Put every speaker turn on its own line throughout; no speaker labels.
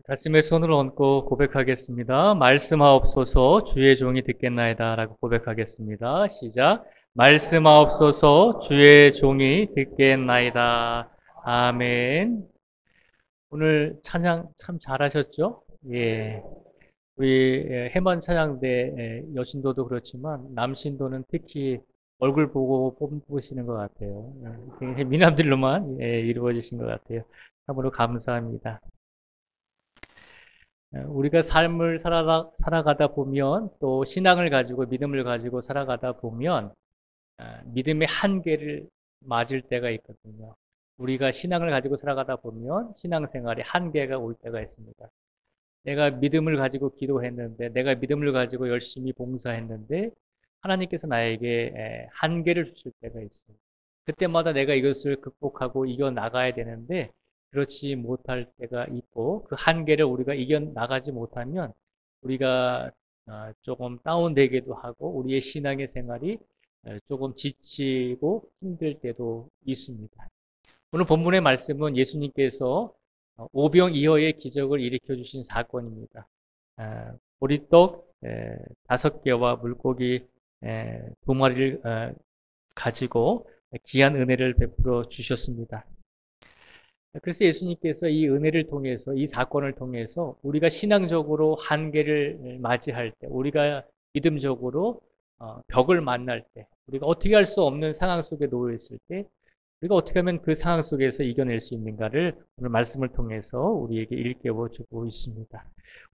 가슴에 손을 얹고 고백하겠습니다. 말씀하옵소서 주의 종이 듣겠나이다 라고 고백하겠습니다. 시작. 말씀하옵소서 주의 종이 듣겠나이다. 아멘. 오늘 찬양 참 잘하셨죠? 예. 우리 해만 찬양대 여신도도 그렇지만 남신도는 특히 얼굴 보고 뽑으시는 것 같아요. 미남들로만 이루어지신 것 같아요. 참으로 감사합니다. 우리가 삶을 살아가다 보면 또 신앙을 가지고 믿음을 가지고 살아가다 보면 믿음의 한계를 맞을 때가 있거든요. 우리가 신앙을 가지고 살아가다 보면 신앙생활에 한계가 올 때가 있습니다. 내가 믿음을 가지고 기도했는데 내가 믿음을 가지고 열심히 봉사했는데 하나님께서 나에게 한계를 주실 때가 있어요. 그때마다 내가 이것을 극복하고 이겨나가야 되는데 그렇지 못할 때가 있고 그 한계를 우리가 이겨나가지 못하면 우리가 조금 다운되기도 하고 우리의 신앙의 생활이 조금 지치고 힘들 때도 있습니다. 오늘 본문의 말씀은 예수님께서 오병이어의 기적을 일으켜 주신 사건입니다. 보리떡 5개와 물고기 2마리를 가지고 귀한 은혜를 베풀어 주셨습니다. 그래서 예수님께서 이 은혜를 통해서 이 사건을 통해서 우리가 신앙적으로 한계를 맞이할 때 우리가 믿음적으로 벽을 만날 때 우리가 어떻게 할 수 없는 상황 속에 놓여 있을 때 우리가 어떻게 하면 그 상황 속에서 이겨낼 수 있는가를 오늘 말씀을 통해서 우리에게 일깨워 주고 있습니다.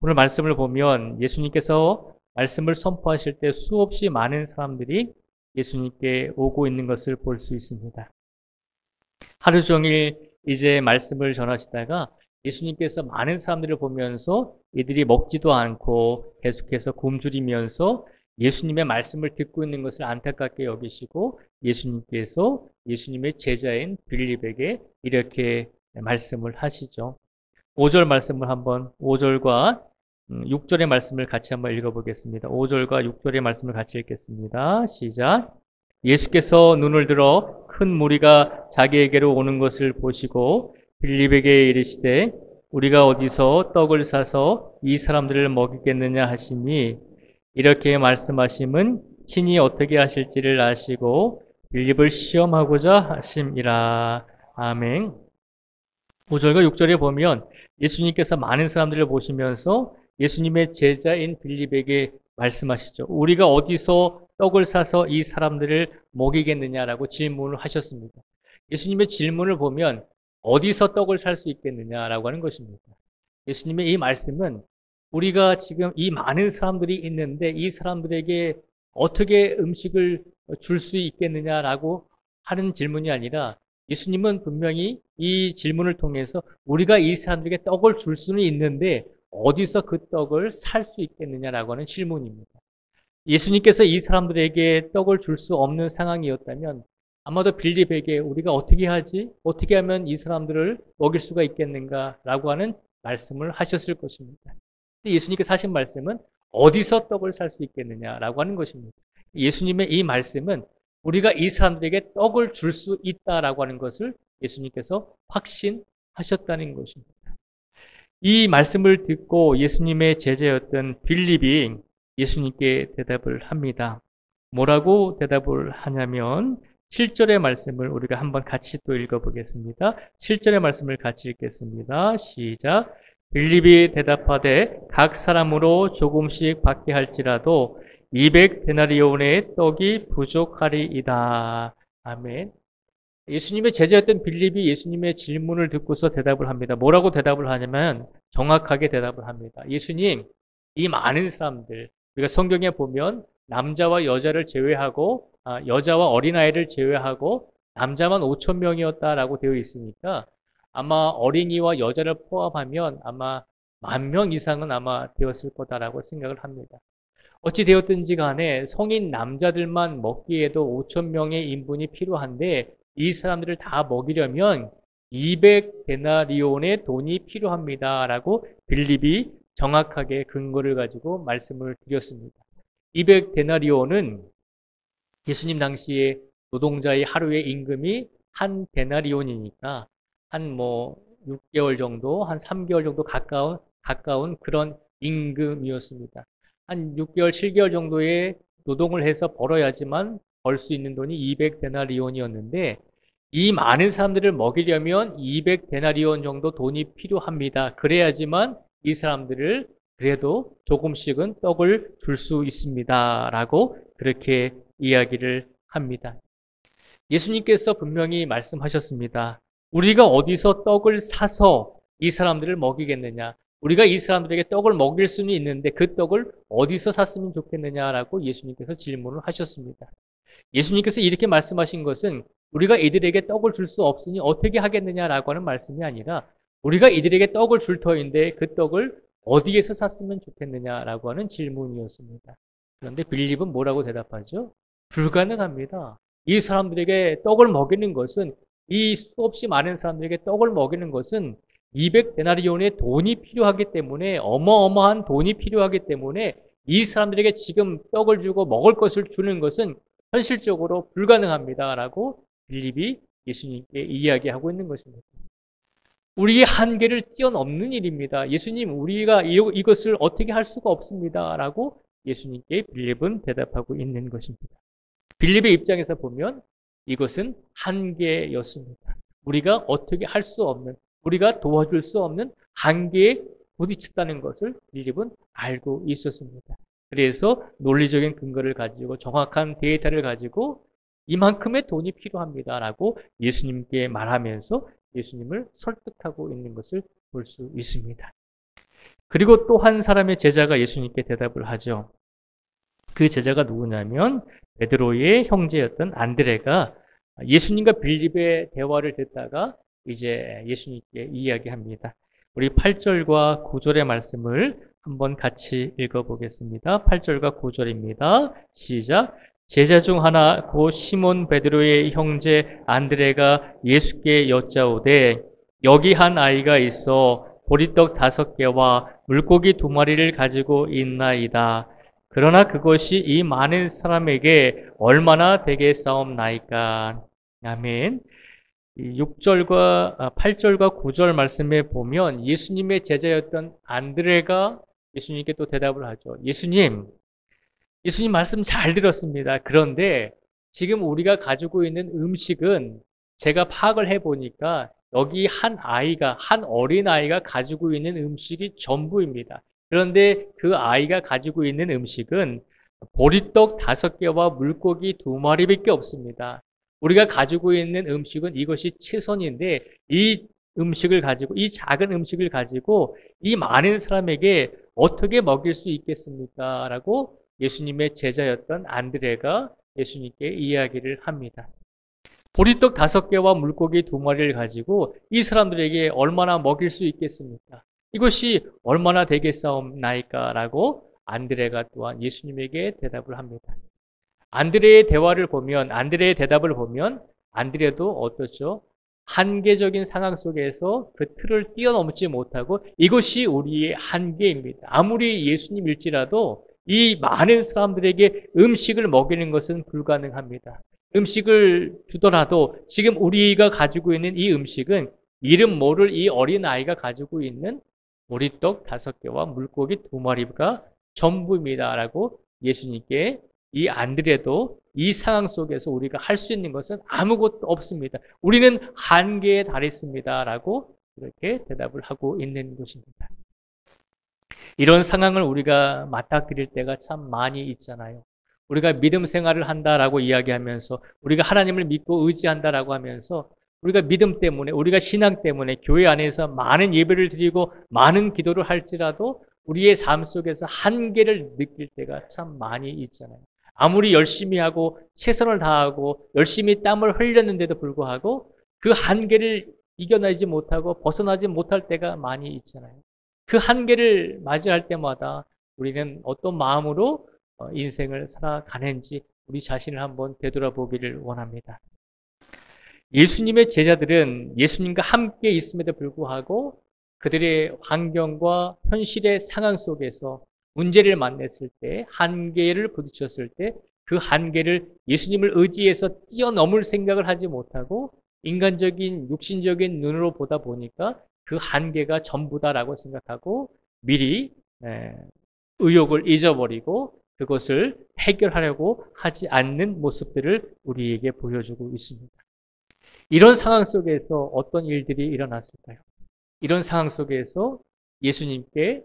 오늘 말씀을 보면 예수님께서 말씀을 선포하실 때 수없이 많은 사람들이 예수님께 오고 있는 것을 볼 수 있습니다. 하루 종일 이제 말씀을 전하시다가 예수님께서 많은 사람들을 보면서 이들이 먹지도 않고 계속해서 굶주리면서 예수님의 말씀을 듣고 있는 것을 안타깝게 여기시고 예수님께서 예수님의 제자인 빌립에게 이렇게 말씀을 하시죠. 5절 말씀을 한번 5절과 6절의 말씀을 같이 한번 읽어보겠습니다. 5절과 6절의 말씀을 같이 읽겠습니다. 시작. 예수께서 눈을 들어 큰 무리가 자기에게로 오는 것을 보시고 빌립에게 이르시되 우리가 어디서 떡을 사서 이 사람들을 먹이겠느냐 하시니 이렇게 말씀하심은 친히 어떻게 하실지를 아시고 빌립을 시험하고자 하심이라. 아멘. 5절과 6절에 보면 예수님께서 많은 사람들을 보시면서 예수님의 제자인 빌립에게 말씀하시죠. 우리가 어디서 떡을 사서 이 사람들을 먹이겠느냐라고 질문을 하셨습니다. 예수님의 질문을 보면 어디서 떡을 살 수 있겠느냐라고 하는 것입니다. 예수님의 이 말씀은 우리가 지금 이 많은 사람들이 있는데 이 사람들에게 어떻게 음식을 줄 수 있겠느냐라고 하는 질문이 아니라 예수님은 분명히 이 질문을 통해서 우리가 이 사람들에게 떡을 줄 수는 있는데 어디서 그 떡을 살 수 있겠느냐라고 하는 질문입니다. 예수님께서 이 사람들에게 떡을 줄 수 없는 상황이었다면 아마도 빌립에게 우리가 어떻게 하지? 어떻게 하면 이 사람들을 먹일 수가 있겠는가라고 하는 말씀을 하셨을 것입니다. 예수님께서 하신 말씀은 어디서 떡을 살 수 있겠느냐라고 하는 것입니다. 예수님의 이 말씀은 우리가 이 사람들에게 떡을 줄 수 있다라고 하는 것을 예수님께서 확신하셨다는 것입니다. 이 말씀을 듣고 예수님의 제자였던 빌립이 예수님께 대답을 합니다. 뭐라고 대답을 하냐면 7절의 말씀을 우리가 한번 같이 또 읽어보겠습니다. 7절의 말씀을 같이 읽겠습니다. 시작. 빌립이 대답하되 각 사람으로 조금씩 받게 할지라도 200데나리온의 떡이 부족하리이다. 아멘. 예수님의 제자였던 빌립이 예수님의 질문을 듣고서 대답을 합니다. 뭐라고 대답을 하냐면 정확하게 대답을 합니다. 예수님, 이 많은 사람들, 우리가 성경에 보면 남자와 여자를 제외하고 여자와 어린아이를 제외하고 남자만 5천 명이었다라고 되어 있으니까 아마 어린이와 여자를 포함하면 아마 10,000명 이상은 아마 되었을 거다라고 생각을 합니다. 어찌 되었든지 간에 성인 남자들만 먹기에도 5천 명의 인분이 필요한데 이 사람들을 다 먹이려면 200데나리온의 돈이 필요합니다라고 빌립이 정확하게 근거를 가지고 말씀을 드렸습니다. 200데나리온은 예수님 당시에 노동자의 하루의 임금이 한 데나리온이니까 한 6개월 정도, 한 3개월 정도 가까운 그런 임금이었습니다. 한 6개월, 7개월 정도의 노동을 해서 벌어야지만 벌 수 있는 돈이 200데나리온이었는데 이 많은 사람들을 먹이려면 200데나리온 정도 돈이 필요합니다. 그래야지만 이 사람들을 그래도 조금씩은 떡을 줄 수 있습니다. 라고 그렇게 이야기를 합니다. 예수님께서 분명히 말씀하셨습니다. 우리가 어디서 떡을 사서 이 사람들을 먹이겠느냐? 우리가 이 사람들에게 떡을 먹일 수는 있는데 그 떡을 어디서 샀으면 좋겠느냐라고 예수님께서 질문을 하셨습니다. 예수님께서 이렇게 말씀하신 것은 우리가 이들에게 떡을 줄 수 없으니 어떻게 하겠느냐라고 하는 말씀이 아니라 우리가 이들에게 떡을 줄 터인데 그 떡을 어디에서 샀으면 좋겠느냐라고 하는 질문이었습니다. 그런데 빌립은 뭐라고 대답하죠? 불가능합니다. 이 사람들에게 떡을 먹이는 것은 이 수없이 많은 사람들에게 떡을 먹이는 것은 200데나리온의 돈이 필요하기 때문에 어마어마한 돈이 필요하기 때문에 이 사람들에게 지금 떡을 주고 먹을 것을 주는 것은 현실적으로 불가능합니다라고 빌립이 예수님께 이야기하고 있는 것입니다. 우리의 한계를 뛰어넘는 일입니다. 예수님, 우리가 이것을 어떻게 할 수가 없습니다라고 예수님께 빌립은 대답하고 있는 것입니다. 빌립의 입장에서 보면 이것은 한계였습니다. 우리가 어떻게 할 수 없는, 우리가 도와줄 수 없는 한계에 부딪혔다는 것을 빌립은 알고 있었습니다. 그래서 논리적인 근거를 가지고 정확한 데이터를 가지고 이만큼의 돈이 필요합니다라고 예수님께 말하면서 예수님을 설득하고 있는 것을 볼 수 있습니다. 그리고 또 한 사람의 제자가 예수님께 대답을 하죠. 그 제자가 누구냐면 베드로의 형제였던 안드레가 예수님과 빌립의 대화를 듣다가 이제 예수님께 이야기합니다. 우리 8절과 9절의 말씀을 한번 같이 읽어보겠습니다. 8절과 9절입니다. 시작. 제자 중 하나 곧 시몬 베드로의 형제 안드레가 예수께 여짜오되 여기 한 아이가 있어 보리떡 5개와 물고기 2마리를 가지고 있나이다. 그러나 그것이 이 많은 사람에게 얼마나 되겠사옵나이까. 아멘. 8절과 9절 말씀에 보면 예수님의 제자였던 안드레가 예수님께 또 대답을 하죠. 예수님 말씀 잘 들었습니다. 그런데 지금 우리가 가지고 있는 음식은 제가 파악을 해보니까 여기 한 어린아이가 가지고 있는 음식이 전부입니다. 그런데 그 아이가 가지고 있는 음식은 보리떡 5개와 물고기 2마리밖에 없습니다. 우리가 가지고 있는 음식은 이것이 최선인데 이 작은 음식을 가지고 이 많은 사람에게 어떻게 먹일 수 있겠습니까? 라고 예수님의 제자였던 안드레가 예수님께 이야기를 합니다. 보리떡 5개와 물고기 2마리를 가지고 이 사람들에게 얼마나 먹일 수 있겠습니까? 이것이 얼마나 되겠사옵나이까? 라고 안드레가 또한 예수님에게 대답을 합니다. 안드레의 대답을 보면 안드레도 어떻죠? 한계적인 상황 속에서 그 틀을 뛰어넘지 못하고 이것이 우리의 한계입니다. 아무리 예수님일지라도 이 많은 사람들에게 음식을 먹이는 것은 불가능합니다. 음식을 주더라도 지금 우리가 가지고 있는 이 음식은 이름 모를 이 어린아이가 가지고 있는 보리떡 5개와 물고기 2마리가 전부입니다라고 예수님께 이 안드레도 이 상황 속에서 우리가 할 수 있는 것은 아무것도 없습니다. 우리는 한계에 달했습니다라고 이렇게 대답을 하고 있는 것입니다. 이런 상황을 우리가 맞닥뜨릴 때가 참 많이 있잖아요. 우리가 믿음 생활을 한다라고 이야기하면서 우리가 하나님을 믿고 의지한다라고 하면서 우리가 믿음 때문에 우리가 신앙 때문에 교회 안에서 많은 예배를 드리고 많은 기도를 할지라도 우리의 삶 속에서 한계를 느낄 때가 참 많이 있잖아요. 아무리 열심히 하고 최선을 다하고 열심히 땀을 흘렸는데도 불구하고 그 한계를 이겨내지 못하고 벗어나지 못할 때가 많이 있잖아요. 그 한계를 맞이할 때마다 우리는 어떤 마음으로 인생을 살아가는지 우리 자신을 한번 되돌아보기를 원합니다. 예수님의 제자들은 예수님과 함께 있음에도 불구하고 그들의 환경과 현실의 상황 속에서 문제를 만났을 때, 한계를 부딪혔을 때 그 한계를 예수님을 의지해서 뛰어넘을 생각을 하지 못하고 인간적인 육신적인 눈으로 보다 보니까 그 한계가 전부다라고 생각하고 미리 의욕을 잊어버리고 그것을 해결하려고 하지 않는 모습들을 우리에게 보여주고 있습니다. 이런 상황 속에서 어떤 일들이 일어났을까요? 이런 상황 속에서 예수님께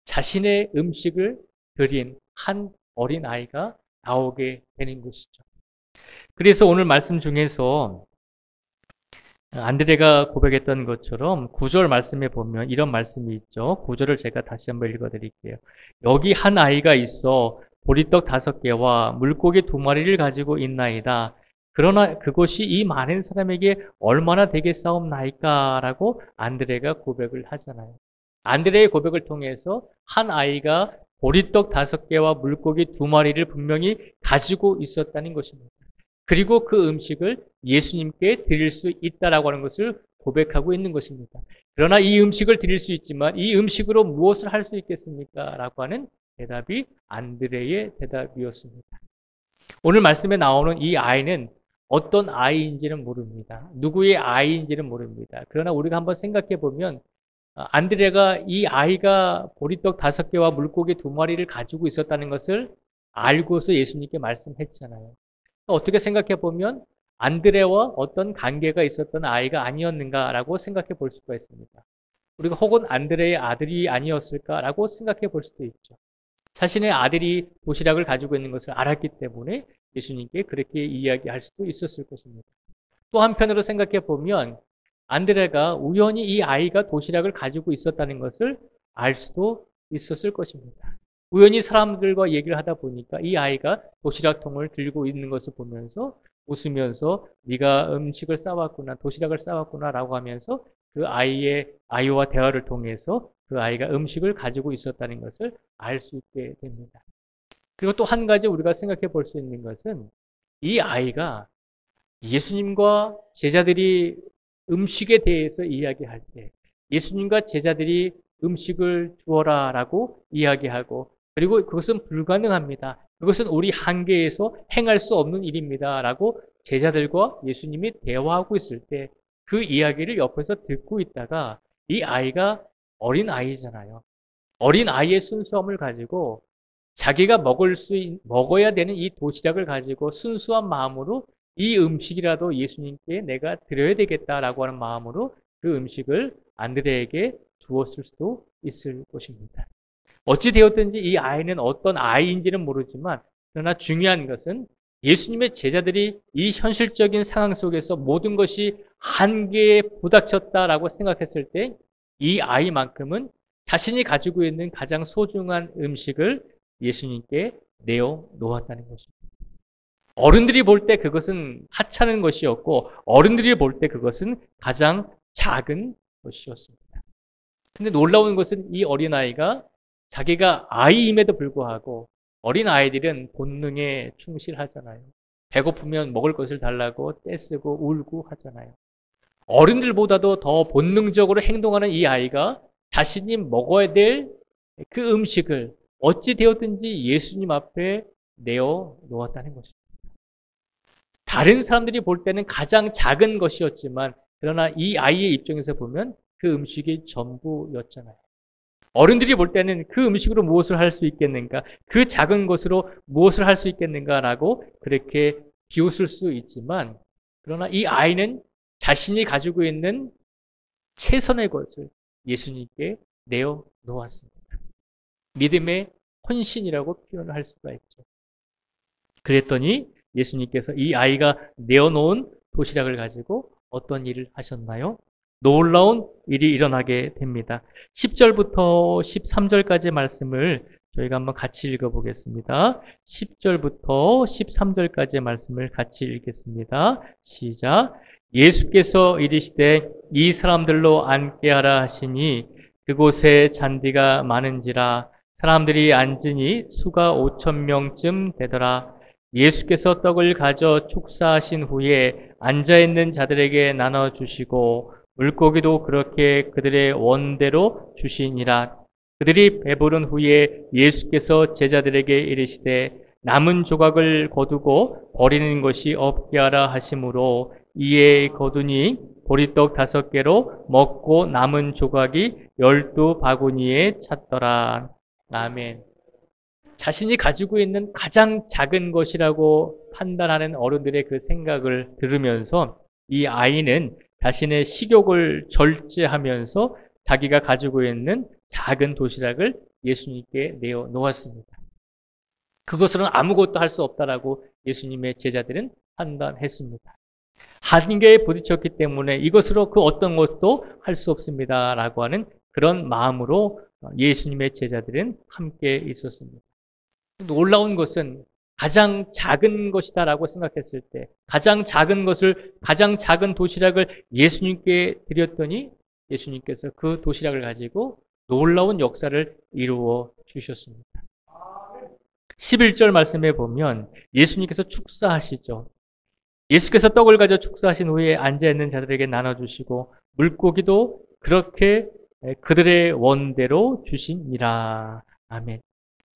자신의 음식을 드린 한 어린아이가 나오게 되는 것이죠. 그래서 오늘 말씀 중에서 안드레가 고백했던 것처럼 9절 말씀에 보면 이런 말씀이 있죠. 9절을 제가 다시 한번 읽어드릴게요. 여기 한 아이가 있어 보리떡 5개와 물고기 2마리를 가지고 있나이다. 그러나 그것이 이 많은 사람에게 얼마나 되겠사옵나이까? 라고 안드레가 고백을 하잖아요. 안드레의 고백을 통해서 한 아이가 보리떡 5개와 물고기 2마리를 분명히 가지고 있었다는 것입니다. 그리고 그 음식을 예수님께 드릴 수 있다라고 하는 것을 고백하고 있는 것입니다. 그러나 이 음식을 드릴 수 있지만 이 음식으로 무엇을 할 수 있겠습니까? 라고 하는 대답이 안드레의 대답이었습니다. 오늘 말씀에 나오는 이 아이는 어떤 아이인지는 모릅니다. 누구의 아이인지는 모릅니다. 그러나 우리가 한번 생각해 보면 안드레가 이 아이가 보리떡 5개와 물고기 2마리를 가지고 있었다는 것을 알고서 예수님께 말씀했잖아요. 어떻게 생각해 보면 안드레와 어떤 관계가 있었던 아이가 아니었는가라고 생각해 볼 수가 있습니다. 우리가 혹은 안드레의 아들이 아니었을까라고 생각해 볼 수도 있죠. 자신의 아들이 도시락을 가지고 있는 것을 알았기 때문에 예수님께 그렇게 이야기할 수도 있었을 것입니다. 또 한편으로 생각해 보면 안드레가 우연히 이 아이가 도시락을 가지고 있었다는 것을 알 수도 있었을 것입니다. 우연히 사람들과 얘기를 하다 보니까 이 아이가 도시락통을 들고 있는 것을 보면서 웃으면서 네가 음식을 싸왔구나, 도시락을 싸왔구나 라고 하면서 그 아이와 대화를 통해서 그 아이가 음식을 가지고 있었다는 것을 알 수 있게 됩니다. 그리고 또 한 가지 우리가 생각해 볼 수 있는 것은 이 아이가 예수님과 제자들이 음식에 대해서 이야기할 때 예수님과 제자들이 음식을 주어라 라고 이야기하고 그리고 그것은 불가능합니다. 그것은 우리 한계에서 행할 수 없는 일입니다. 라고 제자들과 예수님이 대화하고 있을 때 그 이야기를 옆에서 듣고 있다가 이 아이가 어린 아이잖아요. 어린 아이의 순수함을 가지고 자기가 먹어야 되는 이 도시락을 가지고 순수한 마음으로 이 음식이라도 예수님께 내가 드려야 되겠다라고 하는 마음으로 그 음식을 안드레에게 주었을 수도 있을 것입니다. 어찌 되었든지 이 아이는 어떤 아이인지는 모르지만 그러나 중요한 것은 예수님의 제자들이 이 현실적인 상황 속에서 모든 것이 한계에 부닥쳤다라고 생각했을 때 이 아이만큼은 자신이 가지고 있는 가장 소중한 음식을 예수님께 내어 놓았다는 것입니다. 어른들이 볼 때 그것은 하찮은 것이었고 어른들이 볼 때 그것은 가장 작은 것이었습니다. 근데 놀라운 것은 이 어린아이가 자기가 아이임에도 불구하고 어린아이들은 본능에 충실하잖아요. 배고프면 먹을 것을 달라고 떼쓰고 울고 하잖아요. 어른들보다도 더 본능적으로 행동하는 이 아이가 자신이 먹어야 될 그 음식을 어찌 되었든지 예수님 앞에 내어 놓았다는 것입니다. 다른 사람들이 볼 때는 가장 작은 것이었지만 그러나 이 아이의 입장에서 보면 그 음식이 전부였잖아요. 어른들이 볼 때는 그 음식으로 무엇을 할 수 있겠는가? 그 작은 것으로 무엇을 할 수 있겠는가라고 그렇게 비웃을 수 있지만 그러나 이 아이는 자신이 가지고 있는 최선의 것을 예수님께 내어 놓았습니다. 믿음의 헌신이라고 표현을 할 수가 있죠. 그랬더니 예수님께서 이 아이가 내어놓은 도시락을 가지고 어떤 일을 하셨나요? 놀라운 일이 일어나게 됩니다. 10절부터 13절까지의 말씀을 저희가 한번 같이 읽어보겠습니다. 10절부터 13절까지의 말씀을 같이 읽겠습니다. 시작. 예수께서 이르시되 이 사람들로 앉게 하라 하시니 그곳에 잔디가 많은지라 사람들이 앉으니 수가 5,000명쯤 되더라. 예수께서 떡을 가져 축사하신 후에 앉아있는 자들에게 나눠주시고 물고기도 그렇게 그들의 원대로 주시니라. 그들이 배부른 후에 예수께서 제자들에게 이르시되 남은 조각을 거두고 버리는 것이 없게 하라 하시므로 이에 거두니 보리떡 5개로 먹고 남은 조각이 12바구니에 찼더라. 아멘. 자신이 가지고 있는 가장 작은 것이라고 판단하는 어른들의 그 생각을 들으면서 이 아이는 자신의 식욕을 절제하면서 자기가 가지고 있는 작은 도시락을 예수님께 내어 놓았습니다. 그것으로는 아무것도 할 수 없다라고 예수님의 제자들은 판단했습니다. 한계에 부딪혔기 때문에 이것으로 그 어떤 것도 할 수 없습니다라고 하는 그런 마음으로 예수님의 제자들은 함께 있었습니다. 놀라운 것은 가장 작은 것이다라고 생각했을 때 가장 작은 도시락을 예수님께 드렸더니 예수님께서 그 도시락을 가지고 놀라운 역사를 이루어 주셨습니다. 11절 말씀에 보면 예수님께서 축사하시죠. 예수께서 떡을 가져 축사하신 후에 앉아있는 자들에게 나눠주시고 물고기도 그렇게 그들의 원대로 주시니라. 아멘.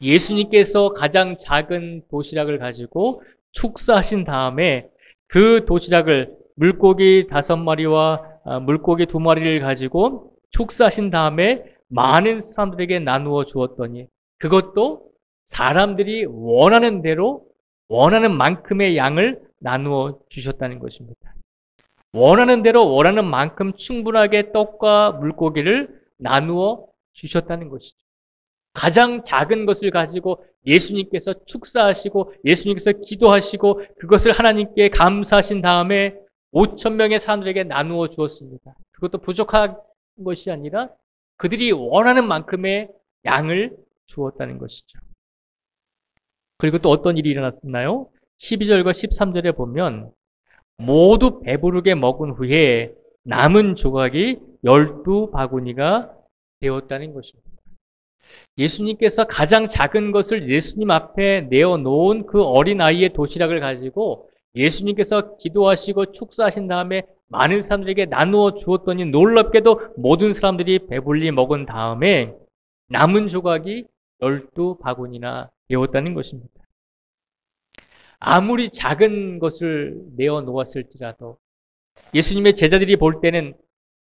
예수님께서 가장 작은 도시락을 가지고 축사하신 다음에 그 도시락을 물고기 5마리와 물고기 2마리를 가지고 축사하신 다음에 많은 사람들에게 나누어 주었더니 그것도 사람들이 원하는 대로 원하는 만큼의 양을 나누어 주셨다는 것입니다. 원하는 대로 원하는 만큼 충분하게 떡과 물고기를 나누어 주셨다는 것이죠. 가장 작은 것을 가지고 예수님께서 축사하시고 예수님께서 기도하시고 그것을 하나님께 감사하신 다음에 5,000명의 사람들에게 나누어 주었습니다. 그것도 부족한 것이 아니라 그들이 원하는 만큼의 양을 주었다는 것이죠. 그리고 또 어떤 일이 일어났나요? 12절과 13절에 보면 모두 배부르게 먹은 후에 남은 조각이 12바구니가 되었다는 것입니다. 예수님께서 가장 작은 것을 예수님 앞에 내어놓은 그 어린아이의 도시락을 가지고 예수님께서 기도하시고 축사하신 다음에 많은 사람들에게 나누어 주었더니 놀랍게도 모든 사람들이 배불리 먹은 다음에 남은 조각이 12바구니나 되었다는 것입니다. 아무리 작은 것을 내어놓았을지라도 예수님의 제자들이 볼 때는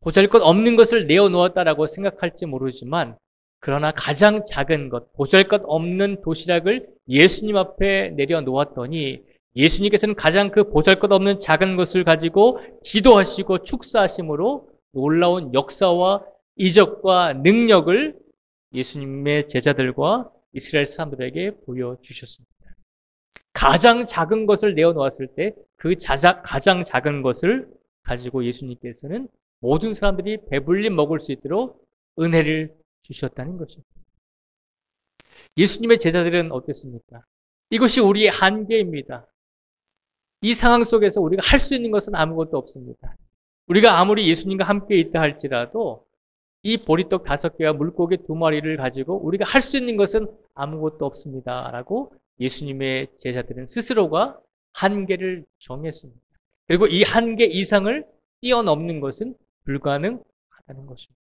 보잘것없는 것을 내어놓았다라고 생각할지 모르지만 그러나 가장 작은 것, 보잘것없는 도시락을 예수님 앞에 내려놓았더니 예수님께서는 가장 그 보잘것없는 작은 것을 가지고 기도하시고 축사하심으로 놀라운 역사와 이적과 능력을 예수님의 제자들과 이스라엘 사람들에게 보여주셨습니다. 가장 작은 것을 내어놓았을 때 그 가장 작은 것을 가지고 예수님께서는 모든 사람들이 배불리 먹을 수 있도록 은혜를 주셨다는 것입니다. 예수님의 제자들은 어땠습니까? 이것이 우리의 한계입니다. 이 상황 속에서 우리가 할 수 있는 것은 아무것도 없습니다. 우리가 아무리 예수님과 함께 있다 할지라도 이 보리떡 5개와 물고기 2마리를 가지고 우리가 할 수 있는 것은 아무것도 없습니다. 라고 예수님의 제자들은 스스로가 한계를 정했습니다. 그리고 이 한계 이상을 뛰어넘는 것은 불가능하다는 것입니다.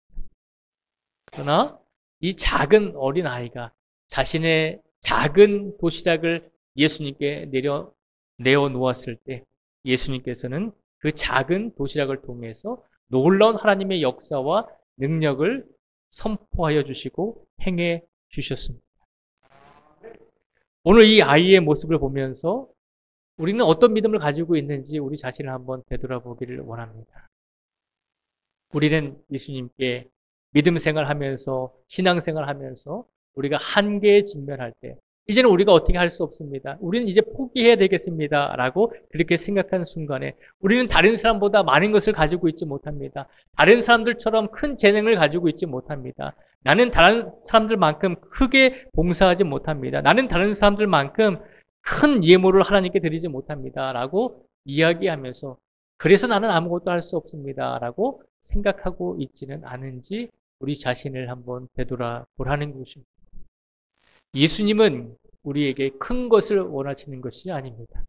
그러나 이 작은 어린아이가 자신의 작은 도시락을 예수님께 내어 놓았을 때 예수님께서는 그 작은 도시락을 통해서 놀라운 하나님의 역사와 능력을 선포하여 주시고 행해 주셨습니다. 오늘 이 아이의 모습을 보면서 우리는 어떤 믿음을 가지고 있는지 우리 자신을 한번 되돌아보기를 원합니다. 우리는 예수님께 믿음 생활하면서 신앙생활하면서 우리가 한계에 직면할 때 이제는 우리가 어떻게 할 수 없습니다. 우리는 이제 포기해야 되겠습니다. 라고 그렇게 생각하는 순간에 우리는 다른 사람보다 많은 것을 가지고 있지 못합니다. 다른 사람들처럼 큰 재능을 가지고 있지 못합니다. 나는 다른 사람들만큼 크게 봉사하지 못합니다. 나는 다른 사람들만큼 큰 예물을 하나님께 드리지 못합니다. 라고 이야기하면서 그래서 나는 아무것도 할 수 없습니다. 라고 생각하고 있지는 않은지 우리 자신을 한번 되돌아보라는 것입니다. 예수님은 우리에게 큰 것을 원하시는 것이 아닙니다.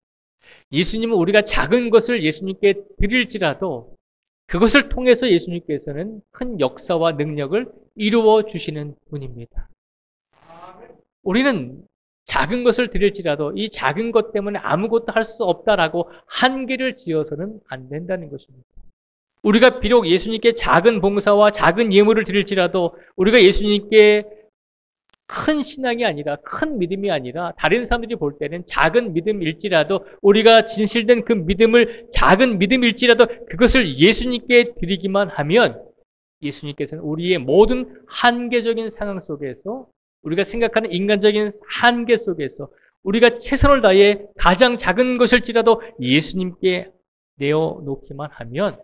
예수님은 우리가 작은 것을 예수님께 드릴지라도 그것을 통해서 예수님께서는 큰 역사와 능력을 이루어 주시는 분입니다. 우리는 작은 것을 드릴지라도 이 작은 것 때문에 아무것도 할 수 없다라고 한계를 지어서는 안 된다는 것입니다. 우리가 비록 예수님께 작은 봉사와 작은 예물을 드릴지라도 우리가 예수님께 큰 신앙이 아니라 큰 믿음이 아니라 다른 사람들이 볼 때는 작은 믿음일지라도 우리가 진실된 그 믿음을 작은 믿음일지라도 그것을 예수님께 드리기만 하면 예수님께서는 우리의 모든 한계적인 상황 속에서 우리가 생각하는 인간적인 한계 속에서 우리가 최선을 다해 가장 작은 것일지라도 예수님께 내어놓기만 하면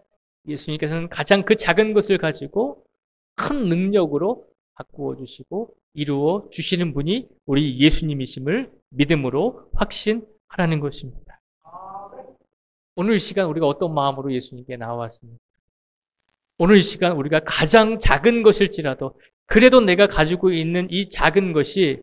예수님께서는 가장 그 작은 것을 가지고 큰 능력으로 바꾸어 주시고 이루어 주시는 분이 우리 예수님이심을 믿음으로 확신하라는 것입니다. 오늘 이 시간 우리가 어떤 마음으로 예수님께 나왔습니까? 오늘 이 시간 우리가 가장 작은 것일지라도 그래도 내가 가지고 있는 이 작은 것이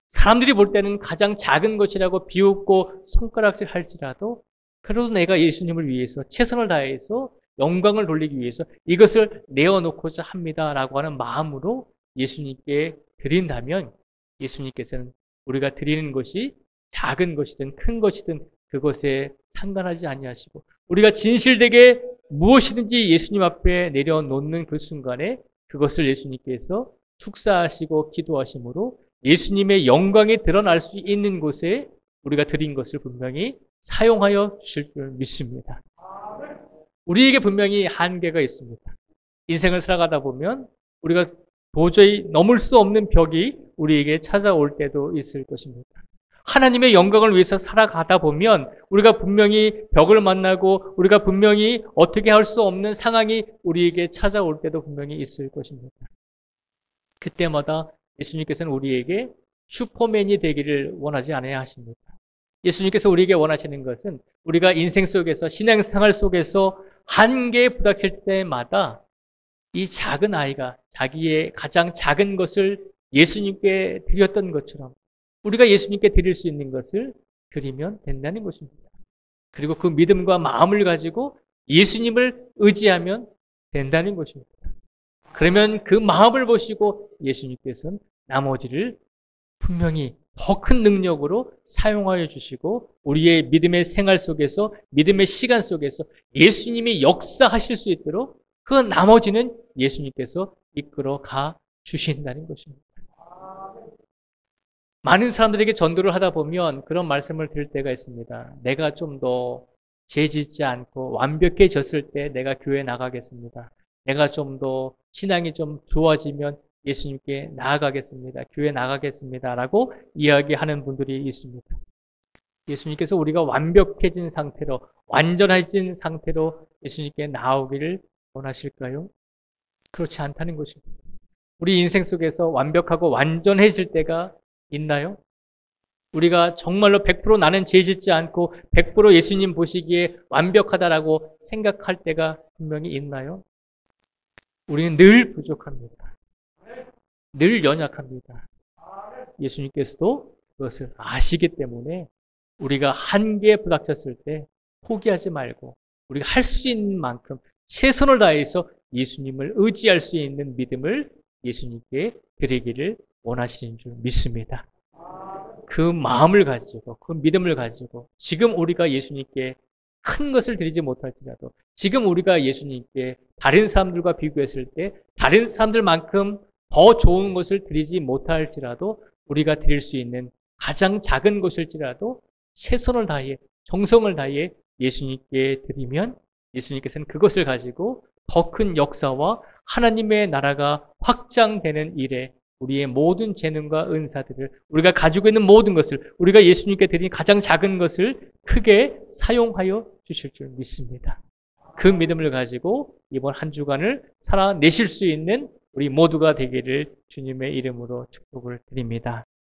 사람들이 볼 때는 가장 작은 것이라고 비웃고 손가락질 할지라도 그래도 내가 예수님을 위해서 최선을 다해서 영광을 돌리기 위해서 이것을 내어놓고자 합니다라고 하는 마음으로 예수님께 드린다면 예수님께서는 우리가 드리는 것이 작은 것이든 큰 것이든 그것에 상관하지 아니하시고 우리가 진실되게 무엇이든지 예수님 앞에 내려놓는 그 순간에 그것을 예수님께서 축사하시고 기도하심으로 예수님의 영광이 드러날 수 있는 곳에 우리가 드린 것을 분명히 사용하여 주실 줄 믿습니다. 우리에게 분명히 한계가 있습니다. 인생을 살아가다 보면 우리가 도저히 넘을 수 없는 벽이 우리에게 찾아올 때도 있을 것입니다. 하나님의 영광을 위해서 살아가다 보면 우리가 분명히 벽을 만나고 우리가 분명히 어떻게 할 수 없는 상황이 우리에게 찾아올 때도 분명히 있을 것입니다. 그때마다 예수님께서는 우리에게 슈퍼맨이 되기를 원하지 않아야 하십니다. 예수님께서 우리에게 원하시는 것은 우리가 인생 속에서 신앙생활 속에서 한계에 부닥칠 때마다 이 작은 아이가 자기의 가장 작은 것을 예수님께 드렸던 것처럼 우리가 예수님께 드릴 수 있는 것을 드리면 된다는 것입니다. 그리고 그 믿음과 마음을 가지고 예수님을 의지하면 된다는 것입니다. 그러면 그 마음을 보시고 예수님께서는 나머지를 분명히 더 큰 능력으로 사용하여 주시고 우리의 믿음의 생활 속에서 믿음의 시간 속에서 예수님이 역사하실 수 있도록 그 나머지는 예수님께서 이끌어 가 주신다는 것입니다. 많은 사람들에게 전도를 하다 보면 그런 말씀을 들을 때가 있습니다. 내가 좀 더 죄짓지 않고 완벽해졌을 때 내가 교회 나가겠습니다. 내가 좀 더 신앙이 좀 좋아지면 예수님께 나아가겠습니다. 교회 나가겠습니다. 라고 이야기하는 분들이 있습니다. 예수님께서 우리가 완벽해진 상태로 완전해진 상태로 예수님께 나오기를 원하실까요? 그렇지 않다는 것입니다. 우리 인생 속에서 완벽하고 완전해질 때가 있나요? 우리가 정말로 100% 나는 죄 짓지 않고 100% 예수님 보시기에 완벽하다라고 생각할 때가 분명히 있나요? 우리는 늘 부족합니다. 늘 연약합니다. 예수님께서도 그것을 아시기 때문에 우리가 한계에 부닥쳤을 때 포기하지 말고 우리가 할 수 있는 만큼 최선을 다해서 예수님을 의지할 수 있는 믿음을 예수님께 드리기를 원하시는 줄 믿습니다. 그 마음을 가지고 그 믿음을 가지고 지금 우리가 예수님께 큰 것을 드리지 못할지라도 지금 우리가 예수님께 다른 사람들과 비교했을 때 다른 사람들만큼 더 좋은 것을 드리지 못할지라도 우리가 드릴 수 있는 가장 작은 것일지라도 최선을 다해 정성을 다해 예수님께 드리면 예수님께서는 그것을 가지고 더 큰 역사와 하나님의 나라가 확장되는 일에 우리의 모든 재능과 은사들을 우리가 가지고 있는 모든 것을 우리가 예수님께 드린 가장 작은 것을 크게 사용하여 주실 줄 믿습니다. 그 믿음을 가지고 이번 한 주간을 살아내실 수 있는 우리 모두가 되기를 주님의 이름으로 축복을 드립니다.